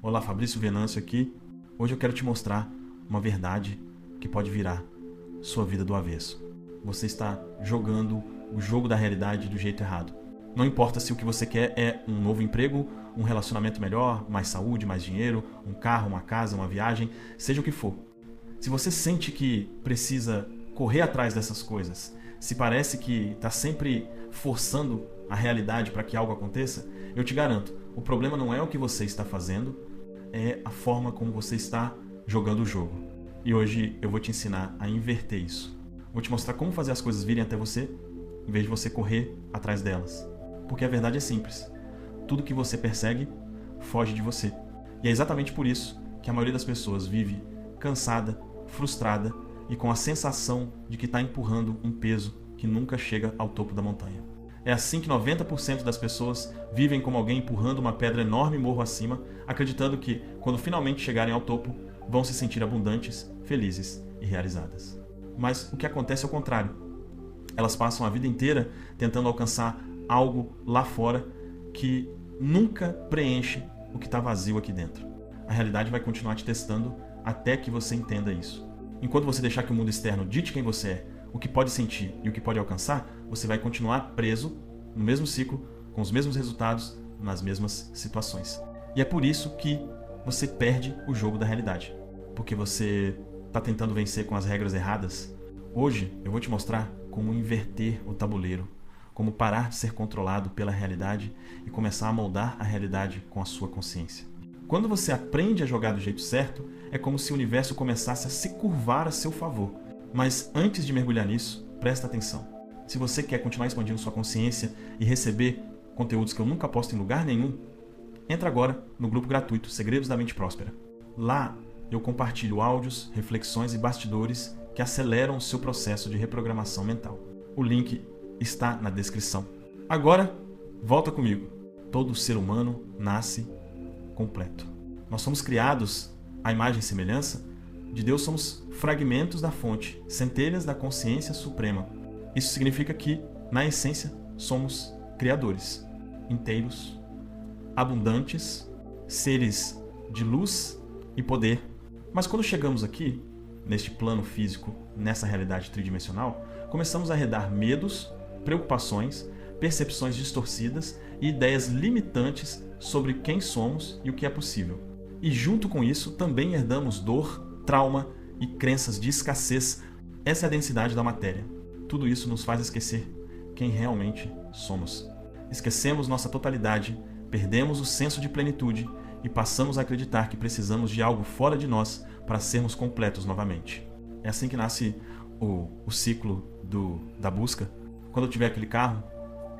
Olá, Fabrício Venâncio aqui. Hoje eu quero te mostrar uma verdade que pode virar sua vida do avesso. Você está jogando o jogo da realidade do jeito errado. Não importa se o que você quer é um novo emprego, um relacionamento melhor, mais saúde, mais dinheiro, um carro, uma casa, uma viagem, seja o que for. Se você sente que precisa correr atrás dessas coisas, se parece que está sempre forçando a realidade para que algo aconteça, eu te garanto, o problema não é o que você está fazendo, é a forma como você está jogando o jogo. E hoje eu vou te ensinar a inverter isso. Vou te mostrar como fazer as coisas virem até você, em vez de você correr atrás delas. Porque a verdade é simples. Tudo que você persegue, foge de você. E é exatamente por isso que a maioria das pessoas vive cansada, frustrada e com a sensação de que está empurrando um peso que nunca chega ao topo da montanha. É assim que 90% das pessoas vivem como alguém empurrando uma pedra enorme morro acima, acreditando que, quando finalmente chegarem ao topo, vão se sentir abundantes, felizes e realizadas. Mas o que acontece é o contrário. Elas passam a vida inteira tentando alcançar algo lá fora que nunca preenche o que está vazio aqui dentro. A realidade vai continuar te testando até que você entenda isso. Enquanto você deixar que o mundo externo dite quem você é, o que pode sentir e o que pode alcançar, você vai continuar preso no mesmo ciclo, com os mesmos resultados, nas mesmas situações. E é por isso que você perde o jogo da realidade. Porque você está tentando vencer com as regras erradas. Hoje eu vou te mostrar como inverter o tabuleiro, como parar de ser controlado pela realidade e começar a moldar a realidade com a sua consciência. Quando você aprende a jogar do jeito certo, é como se o universo começasse a se curvar a seu favor. Mas antes de mergulhar nisso, presta atenção. Se você quer continuar expandindo sua consciência e receber conteúdos que eu nunca posto em lugar nenhum, entra agora no grupo gratuito Segredos da Mente Próspera. Lá eu compartilho áudios, reflexões e bastidores que aceleram o seu processo de reprogramação mental. O link está na descrição. Agora, volta comigo. Todo ser humano nasce completo. Nós somos criados à imagem e semelhança de Deus, somos fragmentos da fonte, centelhas da consciência suprema. Isso significa que, na essência, somos criadores, inteiros, abundantes, seres de luz e poder. Mas quando chegamos aqui, neste plano físico, nessa realidade tridimensional, começamos a arredar medos, preocupações, percepções distorcidas e ideias limitantes sobre quem somos e o que é possível. E junto com isso, também herdamos dor, trauma e crenças de escassez. Essa é a densidade da matéria. Tudo isso nos faz esquecer quem realmente somos. Esquecemos nossa totalidade, perdemos o senso de plenitude e passamos a acreditar que precisamos de algo fora de nós para sermos completos novamente. É assim que nasce o ciclo da busca. Quando eu tiver aquele carro,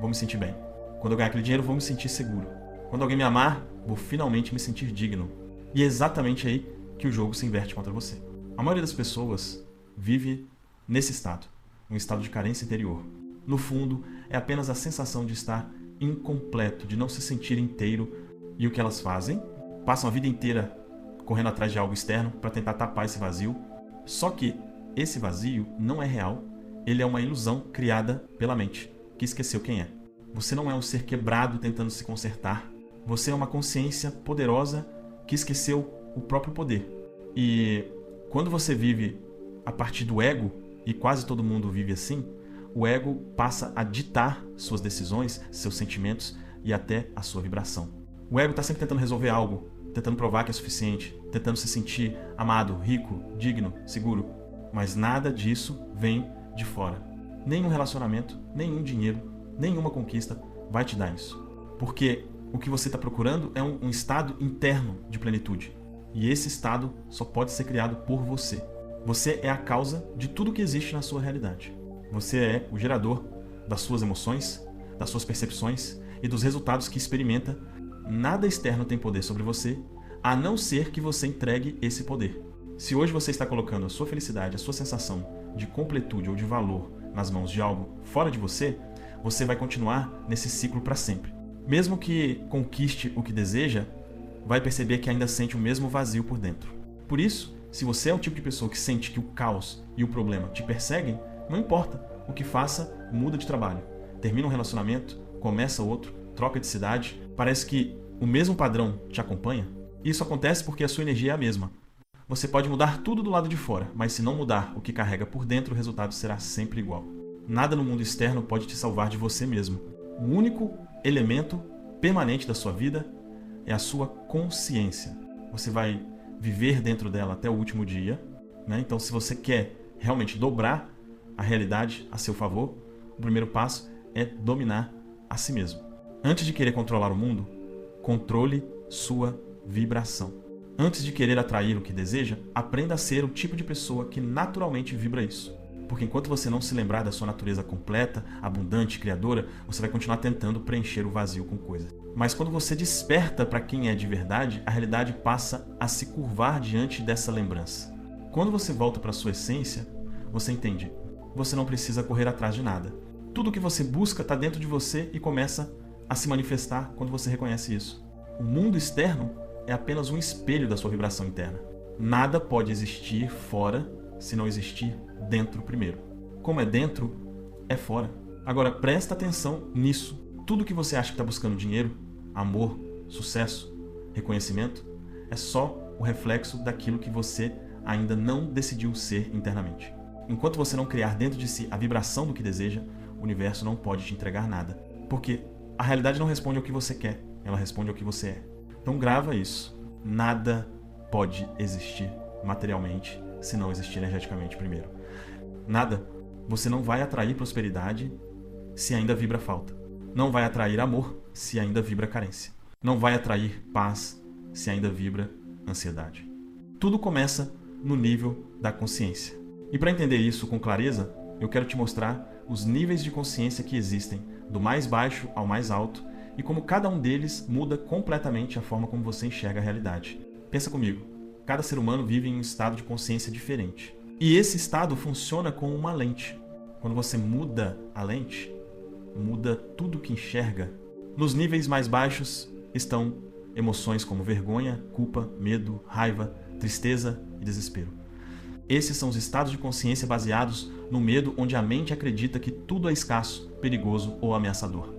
vou me sentir bem. Quando eu ganhar aquele dinheiro, vou me sentir seguro. Quando alguém me amar, vou finalmente me sentir digno. E é exatamente aí que o jogo se inverte contra você. A maioria das pessoas vive nesse estado, um estado de carência interior. No fundo, é apenas a sensação de estar incompleto, de não se sentir inteiro. E o que elas fazem? Passam a vida inteira correndo atrás de algo externo para tentar tapar esse vazio. Só que esse vazio não é real, ele é uma ilusão criada pela mente, que esqueceu quem é. Você não é um ser quebrado tentando se consertar. Você é uma consciência poderosa que esqueceu o próprio poder. E quando você vive a partir do ego, e quase todo mundo vive assim, o ego passa a ditar suas decisões, seus sentimentos e até a sua vibração. O ego está sempre tentando resolver algo, tentando provar que é suficiente, tentando se sentir amado, rico, digno, seguro. Mas nada disso vem de fora. Nenhum relacionamento, nenhum dinheiro, nenhuma conquista vai te dar isso. Porque o que você está procurando é um estado interno de plenitude. E esse estado só pode ser criado por você. Você é a causa de tudo que existe na sua realidade. Você é o gerador das suas emoções, das suas percepções e dos resultados que experimenta. Nada externo tem poder sobre você, a não ser que você entregue esse poder. Se hoje você está colocando a sua felicidade, a sua sensação de completude ou de valor nas mãos de algo fora de você, você vai continuar nesse ciclo para sempre. Mesmo que conquiste o que deseja, vai perceber que ainda sente o mesmo vazio por dentro. Por isso, se você é o tipo de pessoa que sente que o caos e o problema te perseguem, não importa o que faça, muda de trabalho. Termina um relacionamento, começa outro, troca de cidade. Parece que o mesmo padrão te acompanha. Isso acontece porque a sua energia é a mesma. Você pode mudar tudo do lado de fora, mas se não mudar o que carrega por dentro, o resultado será sempre igual. Nada no mundo externo pode te salvar de você mesmo. O único elemento permanente da sua vida é a sua consciência. Você vai viver dentro dela até o último dia, né? Então, se você quer realmente dobrar a realidade a seu favor, o primeiro passo é dominar a si mesmo. Antes de querer controlar o mundo, controle sua vibração. Antes de querer atrair o que deseja, aprenda a ser o tipo de pessoa que naturalmente vibra isso. Porque enquanto você não se lembrar da sua natureza completa, abundante, criadora, você vai continuar tentando preencher o vazio com coisas. Mas quando você desperta para quem é de verdade, a realidade passa a se curvar diante dessa lembrança. Quando você volta para a sua essência, você entende. Você não precisa correr atrás de nada. Tudo que você busca está dentro de você e começa a se manifestar quando você reconhece isso. O mundo externo é apenas um espelho da sua vibração interna. Nada pode existir fora se não existir dentro primeiro. Como é dentro, é fora. Agora, presta atenção nisso. Tudo que você acha que está buscando dinheiro, amor, sucesso, reconhecimento, é só o reflexo daquilo que você ainda não decidiu ser internamente. Enquanto você não criar dentro de si a vibração do que deseja, o universo não pode te entregar nada. Porque a realidade não responde ao que você quer, ela responde ao que você é. Então grava isso. Nada pode existir materialmente se não existir energeticamente primeiro. Nada. Você não vai atrair prosperidade se ainda vibra falta. Não vai atrair amor se ainda vibra carência. Não vai atrair paz se ainda vibra ansiedade. Tudo começa no nível da consciência. E para entender isso com clareza, eu quero te mostrar os níveis de consciência que existem, do mais baixo ao mais alto, e como cada um deles muda completamente a forma como você enxerga a realidade. Pensa comigo. Cada ser humano vive em um estado de consciência diferente. E esse estado funciona como uma lente. Quando você muda a lente, muda tudo que enxerga. Nos níveis mais baixos estão emoções como vergonha, culpa, medo, raiva, tristeza e desespero. Esses são os estados de consciência baseados no medo, onde a mente acredita que tudo é escasso, perigoso ou ameaçador.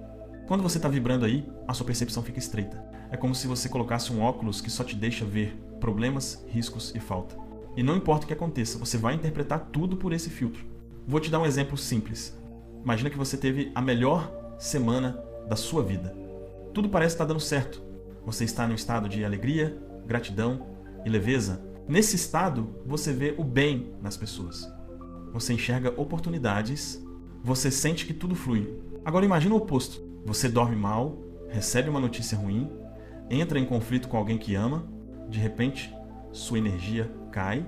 Quando você está vibrando aí, a sua percepção fica estreita. É como se você colocasse um óculos que só te deixa ver problemas, riscos e falta. E não importa o que aconteça, você vai interpretar tudo por esse filtro. Vou te dar um exemplo simples. Imagina que você teve a melhor semana da sua vida. Tudo parece estar dando certo. Você está num estado de alegria, gratidão e leveza. Nesse estado, você vê o bem nas pessoas. Você enxerga oportunidades, você sente que tudo flui. Agora imagina o oposto. Você dorme mal, recebe uma notícia ruim, entra em conflito com alguém que ama, de repente, sua energia cai,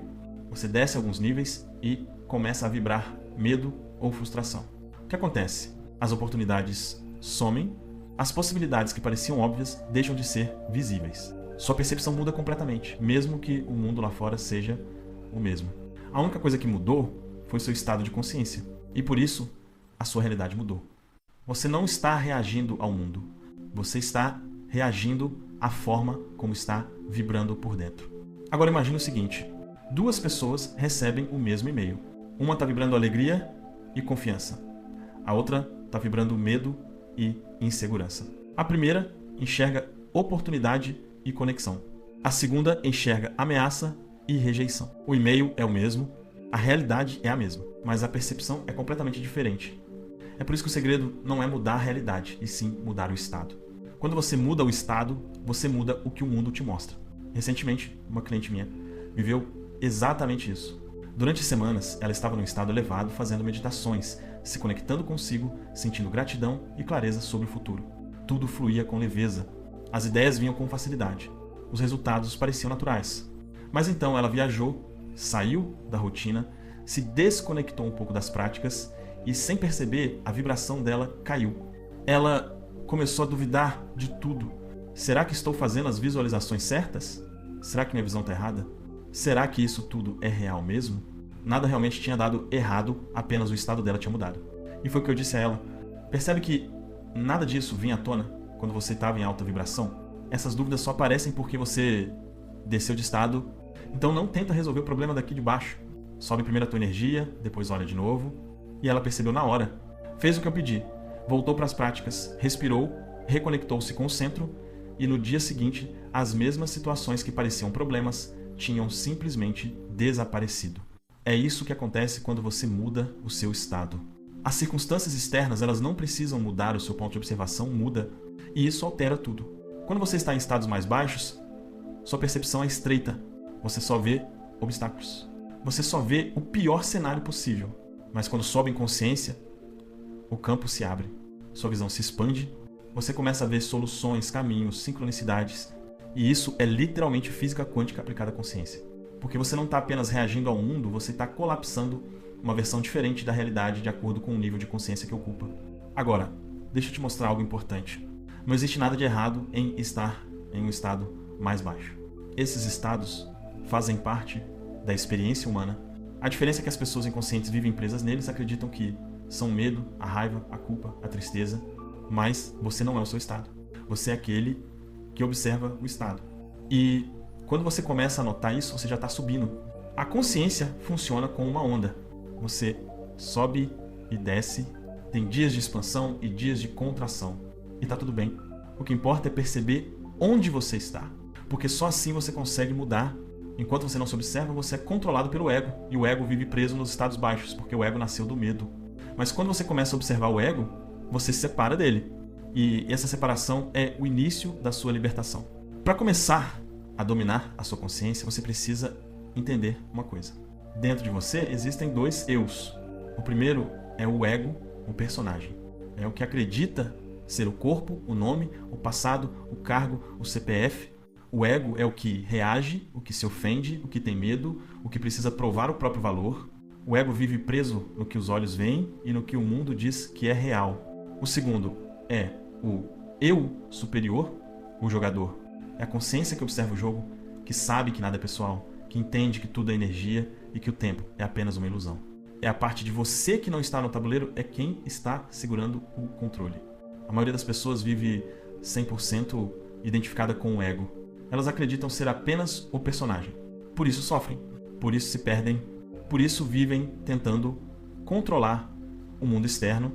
você desce alguns níveis e começa a vibrar medo ou frustração. O que acontece? As oportunidades somem, as possibilidades que pareciam óbvias deixam de ser visíveis. Sua percepção muda completamente, mesmo que o mundo lá fora seja o mesmo. A única coisa que mudou foi seu estado de consciência, e por isso a sua realidade mudou. Você não está reagindo ao mundo, você está reagindo à forma como está vibrando por dentro. Agora imagine o seguinte, duas pessoas recebem o mesmo e-mail. Uma está vibrando alegria e confiança. A outra está vibrando medo e insegurança. A primeira enxerga oportunidade e conexão. A segunda enxerga ameaça e rejeição. O e-mail é o mesmo, a realidade é a mesma, mas a percepção é completamente diferente. É por isso que o segredo não é mudar a realidade, e sim mudar o estado. Quando você muda o estado, você muda o que o mundo te mostra. Recentemente, uma cliente minha viveu exatamente isso. Durante semanas, ela estava num estado elevado fazendo meditações, se conectando consigo, sentindo gratidão e clareza sobre o futuro. Tudo fluía com leveza. As ideias vinham com facilidade. Os resultados pareciam naturais. Mas então ela viajou, saiu da rotina, se desconectou um pouco das práticas e, sem perceber, a vibração dela caiu. Ela começou a duvidar de tudo. Será que estou fazendo as visualizações certas? Será que minha visão está errada? Será que isso tudo é real mesmo? Nada realmente tinha dado errado, apenas o estado dela tinha mudado. E foi o que eu disse a ela. Percebe que nada disso vinha à tona quando você estava em alta vibração? Essas dúvidas só aparecem porque você desceu de estado. Então não tenta resolver o problema daqui de baixo. Sobe primeiro a tua energia, depois olha de novo. E ela percebeu na hora. Fez o que eu pedi. Voltou para as práticas, respirou, reconectou-se com o centro e no dia seguinte, as mesmas situações que pareciam problemas tinham simplesmente desaparecido. É isso que acontece quando você muda o seu estado. As circunstâncias externas, elas não precisam mudar, o seu ponto de observação muda, e isso altera tudo. Quando você está em estados mais baixos, sua percepção é estreita. Você só vê obstáculos. Você só vê o pior cenário possível. Mas quando sobe em consciência, o campo se abre. Sua visão se expande. Você começa a ver soluções, caminhos, sincronicidades. E isso é literalmente física quântica aplicada à consciência. Porque você não está apenas reagindo ao mundo, você está colapsando uma versão diferente da realidade de acordo com o nível de consciência que ocupa. Agora, deixa eu te mostrar algo importante. Não existe nada de errado em estar em um estado mais baixo. Esses estados fazem parte da experiência humana. A diferença é que as pessoas inconscientes vivem presas neles, acreditam que são o medo, a raiva, a culpa, a tristeza, mas você não é o seu estado. Você é aquele que observa o estado. E quando você começa a notar isso, você já está subindo. A consciência funciona como uma onda. Você sobe e desce, tem dias de expansão e dias de contração. E está tudo bem. O que importa é perceber onde você está. Porque só assim você consegue mudar. Enquanto você não se observa, você é controlado pelo ego. E o ego vive preso nos estados baixos, porque o ego nasceu do medo. Mas quando você começa a observar o ego, você se separa dele. E essa separação é o início da sua libertação. Para começar a dominar a sua consciência, você precisa entender uma coisa. Dentro de você existem dois eus. O primeiro é o ego, o personagem. É o que acredita ser o corpo, o nome, o passado, o cargo, o CPF. O ego é o que reage, o que se ofende, o que tem medo, o que precisa provar o próprio valor. O ego vive preso no que os olhos veem e no que o mundo diz que é real. O segundo é o eu superior, o jogador. É a consciência que observa o jogo, que sabe que nada é pessoal, que entende que tudo é energia e que o tempo é apenas uma ilusão. É a parte de você que não está no tabuleiro, é quem está segurando o controle. A maioria das pessoas vive 100% identificada com o ego. Elas acreditam ser apenas o personagem. Por isso sofrem, por isso se perdem, por isso vivem tentando controlar o mundo externo.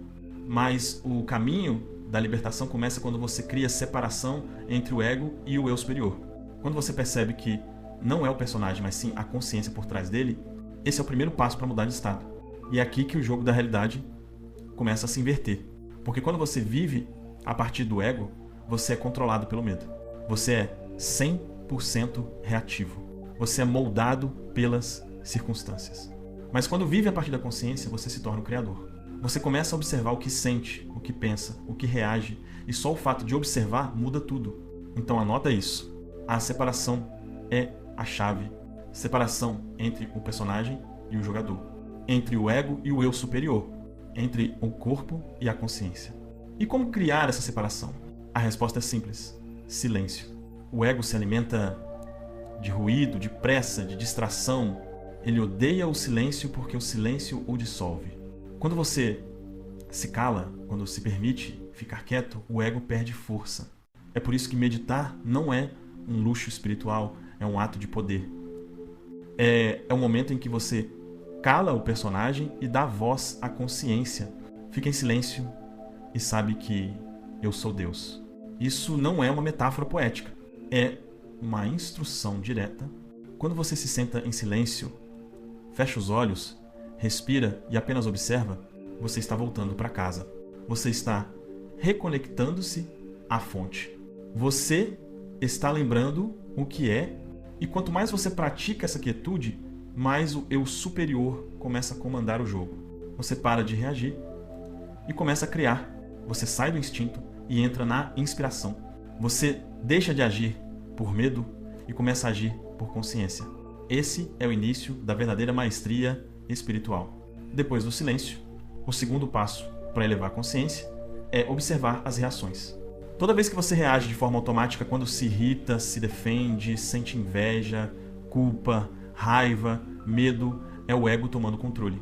Mas o caminho da libertação começa quando você cria separação entre o ego e o eu superior. Quando você percebe que não é o personagem, mas sim a consciência por trás dele, esse é o primeiro passo para mudar de estado. E é aqui que o jogo da realidade começa a se inverter. Porque quando você vive a partir do ego, você é controlado pelo medo. Você é 100% reativo. Você é moldado pelas circunstâncias. Mas quando vive a partir da consciência, você se torna o criador. Você começa a observar o que sente, o que pensa, o que reage, e só o fato de observar muda tudo. Então anota isso. A separação é a chave. Separação entre o personagem e o jogador. Entre o ego e o eu superior. Entre o corpo e a consciência. E como criar essa separação? A resposta é simples. Silêncio. O ego se alimenta de ruído, de pressa, de distração. Ele odeia o silêncio porque o silêncio o dissolve. Quando você se cala, quando se permite ficar quieto, o ego perde força. É por isso que meditar não é um luxo espiritual, é um ato de poder. É um momento em que você cala o personagem e dá voz à consciência. Fica em silêncio e sabe que eu sou Deus. Isso não é uma metáfora poética, é uma instrução direta. Quando você se senta em silêncio, fecha os olhos, respira e apenas observa, você está voltando para casa. Você está reconectando-se à fonte. Você está lembrando o que é, e quanto mais você pratica essa quietude, mais o eu superior começa a comandar o jogo. Você para de reagir e começa a criar. Você sai do instinto e entra na inspiração. Você deixa de agir por medo e começa a agir por consciência. Esse é o início da verdadeira maestria espiritual. Depois do silêncio, o segundo passo para elevar a consciência é observar as reações. Toda vez que você reage de forma automática, quando se irrita, se defende, sente inveja, culpa, raiva, medo, é o ego tomando controle.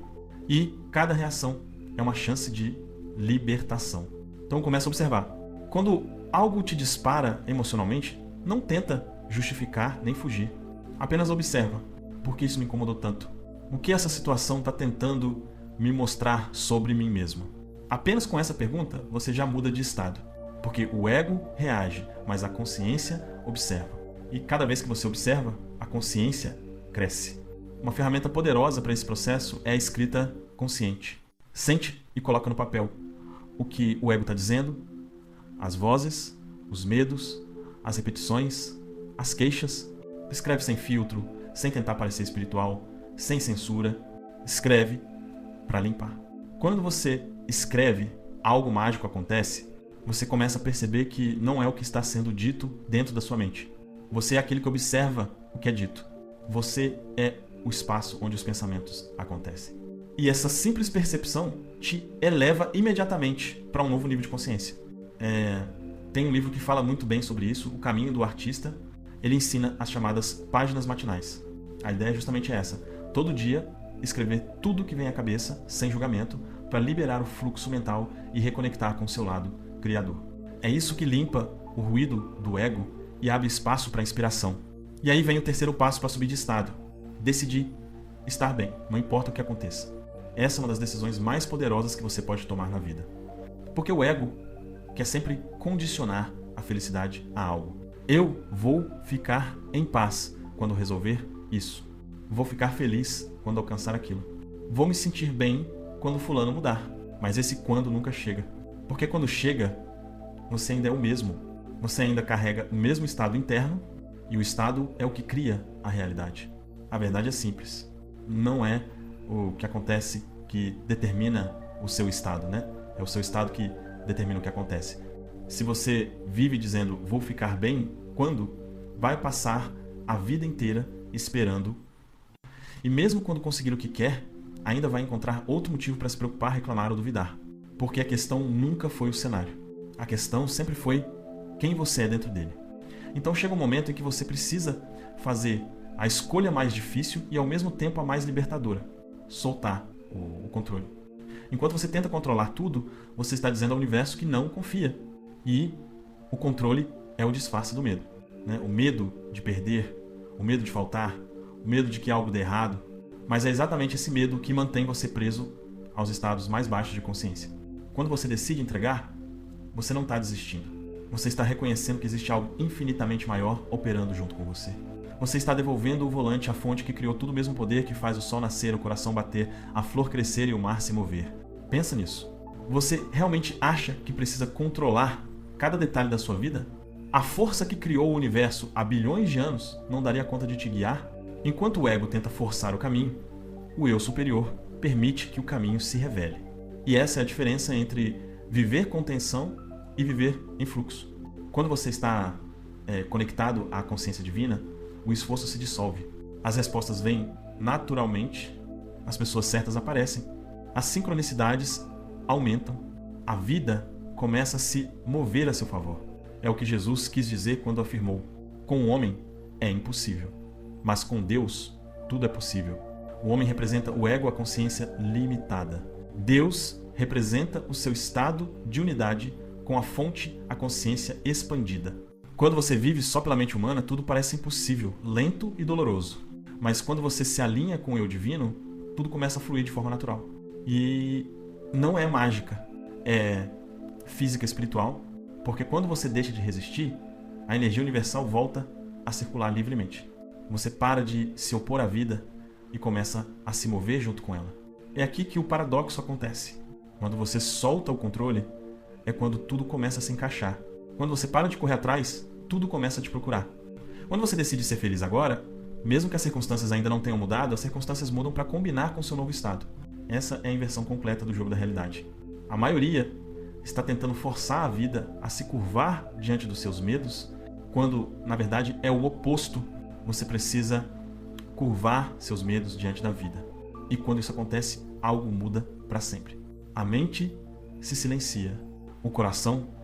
E cada reação é uma chance de libertação. Então começa a observar. Quando algo te dispara emocionalmente, não tenta justificar nem fugir. Apenas observa. Por que isso me incomodou tanto? O que essa situação está tentando me mostrar sobre mim mesmo? Apenas com essa pergunta, você já muda de estado. Porque o ego reage, mas a consciência observa. E cada vez que você observa, a consciência cresce. Uma ferramenta poderosa para esse processo é a escrita consciente. Sente e coloca no papel o que o ego está dizendo, as vozes, os medos, as repetições, as queixas. Escreve sem filtro, sem tentar parecer espiritual, sem censura. Escreve para limpar. Quando você escreve, algo mágico acontece. Você começa a perceber que não é o que está sendo dito dentro da sua mente. Você é aquele que observa o que é dito. Você é o espaço onde os pensamentos acontecem. E essa simples percepção te eleva imediatamente para um novo nível de consciência. Tem um livro que fala muito bem sobre isso, O Caminho do Artista. Ele ensina as chamadas páginas matinais. A ideia é justamente essa. Todo dia, escrever tudo que vem à cabeça, sem julgamento, para liberar o fluxo mental e reconectar com o seu lado criador. É isso que limpa o ruído do ego e abre espaço para a inspiração. E aí vem o terceiro passo para subir de estado. Decidir estar bem, não importa o que aconteça. Essa é uma das decisões mais poderosas que você pode tomar na vida. Porque o ego quer sempre condicionar a felicidade a algo. Eu vou ficar em paz quando resolver isso. Vou ficar feliz quando alcançar aquilo. Vou me sentir bem quando fulano mudar. Mas esse quando nunca chega. Porque quando chega, você ainda é o mesmo. Você ainda carrega o mesmo estado interno e o estado é o que cria a realidade. A verdade é simples. Não é o que acontece que determina o seu estado, né? É o seu estado que determina o que acontece. Se você vive dizendo vou ficar bem, quando? Vai passar a vida inteira esperando. E mesmo quando conseguir o que quer, ainda vai encontrar outro motivo para se preocupar, reclamar ou duvidar. Porque a questão nunca foi o cenário. A questão sempre foi quem você é dentro dele. Então chega um momento em que você precisa fazer a escolha mais difícil e ao mesmo tempo a mais libertadora. Soltar o controle. Enquanto você tenta controlar tudo, você está dizendo ao universo que não confia. E o controle é o disfarce do medo. Né? O medo de perder, o medo de faltar, o medo de que algo dê errado. Mas é exatamente esse medo que mantém você preso aos estados mais baixos de consciência. Quando você decide entregar, você não está desistindo. Você está reconhecendo que existe algo infinitamente maior operando junto com você. Você está devolvendo o volante à fonte que criou todo o mesmo poder que faz o sol nascer, o coração bater, a flor crescer e o mar se mover. Pensa nisso. Você realmente acha que precisa controlar cada detalhe da sua vida? A força que criou o universo há bilhões de anos não daria conta de te guiar? Enquanto o ego tenta forçar o caminho, o eu superior permite que o caminho se revele. E essa é a diferença entre viver com tensão e viver em fluxo. Quando você está conectado à consciência divina, o esforço se dissolve. As respostas vêm naturalmente, as pessoas certas aparecem, as sincronicidades aumentam, a vida começa a se mover a seu favor. É o que Jesus quis dizer quando afirmou: com o homem é impossível, mas com Deus tudo é possível. O homem representa o ego, a consciência limitada. Deus representa o seu estado de unidade com a fonte, a consciência expandida. Quando você vive só pela mente humana, tudo parece impossível, lento e doloroso. Mas quando você se alinha com o eu divino, tudo começa a fluir de forma natural. E não é mágica, é física espiritual, porque quando você deixa de resistir, a energia universal volta a circular livremente. Você para de se opor à vida e começa a se mover junto com ela. É aqui que o paradoxo acontece. Quando você solta o controle, é quando tudo começa a se encaixar. Quando você para de correr atrás, tudo começa a te procurar. Quando você decide ser feliz agora, mesmo que as circunstâncias ainda não tenham mudado, as circunstâncias mudam para combinar com o seu novo estado. Essa é a inversão completa do jogo da realidade. A maioria está tentando forçar a vida a se curvar diante dos seus medos, quando, na verdade, é o oposto. Você precisa curvar seus medos diante da vida. E quando isso acontece, algo muda para sempre. A mente se silencia, o coração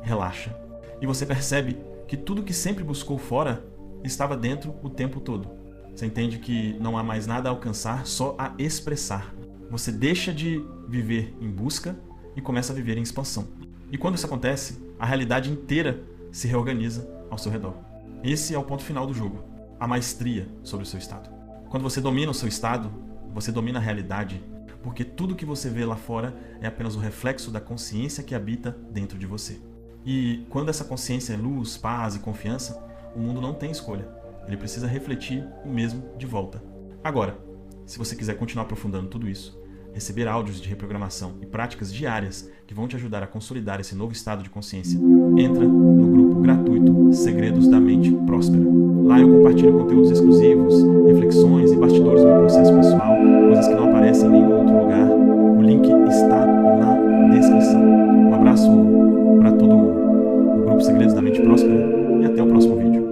relaxa, e você percebe que tudo que sempre buscou fora estava dentro o tempo todo. Você entende que não há mais nada a alcançar, só a expressar. Você deixa de viver em busca e começa a viver em expansão. E quando isso acontece, a realidade inteira se reorganiza ao seu redor. Esse é o ponto final do jogo, a maestria sobre o seu estado. Quando você domina o seu estado, você domina a realidade, porque tudo que você vê lá fora é apenas o reflexo da consciência que habita dentro de você. E quando essa consciência é luz, paz e confiança, o mundo não tem escolha. Ele precisa refletir o mesmo de volta. Agora, se você quiser continuar aprofundando tudo isso, receber áudios de reprogramação e práticas diárias que vão te ajudar a consolidar esse novo estado de consciência, entra no grupo gratuito Segredos da Mente Próspera. Lá eu compartilho conteúdos exclusivos, reflexões e bastidores do meu processo pessoal, coisas que não aparecem em nenhum outro lugar. O link